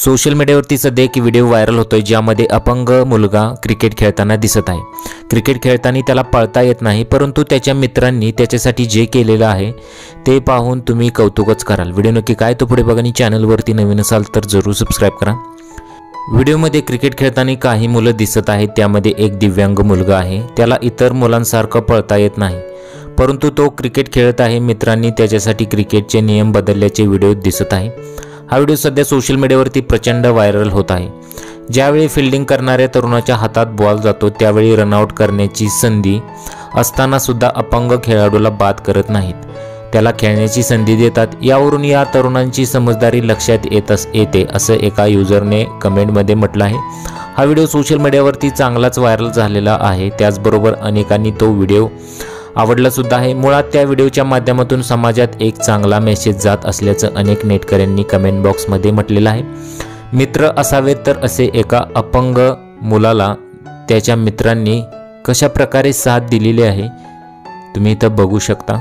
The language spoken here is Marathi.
सोशल मीडियावरती सध्या एक व्हिडिओ व्हायरल होतोय ज्यामध्ये अपंग मुलगा क्रिकेट खेळताना दिसत आहे। क्रिकेट खेळताना त्याला पळता येत नाही, परंतु त्याच्या मित्रांनी त्याच्यासाठी जे केलेलं आहे ते पाहून तुम्ही कौतुकच कराल। व्हिडिओ नक्की काय तो पुढे बघा आणि चॅनलवरती नवीन असाल तर जरूर सबस्क्राइब करा। व्हिडिओमध्ये क्रिकेट खेळताना काही मुलं दिसत आहेत, त्यामध्ये एक दिव्यांग मुलगा आहे। त्याला इतर मुलांसारखं पळता येत नाही, परंतु तो क्रिकेट खेळत आहे। मित्रांनी त्याच्यासाठी क्रिकेटचे नियम बदलल्याचे व्हिडिओ दिसत आहे। हा व्हिडिओ सध्या सोशल मीडियावरती प्रचंड व्हायरल होत आहे। ज्यावेळी फील्डिंग करणाऱ्या तरुणाच्या हातात बॉल जातो त्यावेळी रनआउट करण्याची संधी असताना सुद्धा अपंग खेळाडूला बाद करत नाहीत, त्याला खेळण्याची संधी देतात। यावरून या तरुणांची समजदारी लक्षात येते असं एका युजरने कमेंटमध्ये म्हटलं आहे। हा व्हिडिओ सोशल मीडियावरती चांगलाच व्हायरल झालेला आहे, त्याचबरोबर अनेकांनी तो व्हिडिओ आवडला सुद्धा आहे। मुळात त्या व्हिडिओच्या माध्यमातून समाजात एक चांगला मेसेज जात असल्याचं अनेक नेटकऱ्यांनी कमेंट बॉक्समध्ये म्हटलेलं आहे। मित्र असावेत तर असे एका अपंग मुलाला त्याच्या मित्रांनी कशा प्रकारे साथ दिलेली आहे तुम्ही इथं बघू शकता।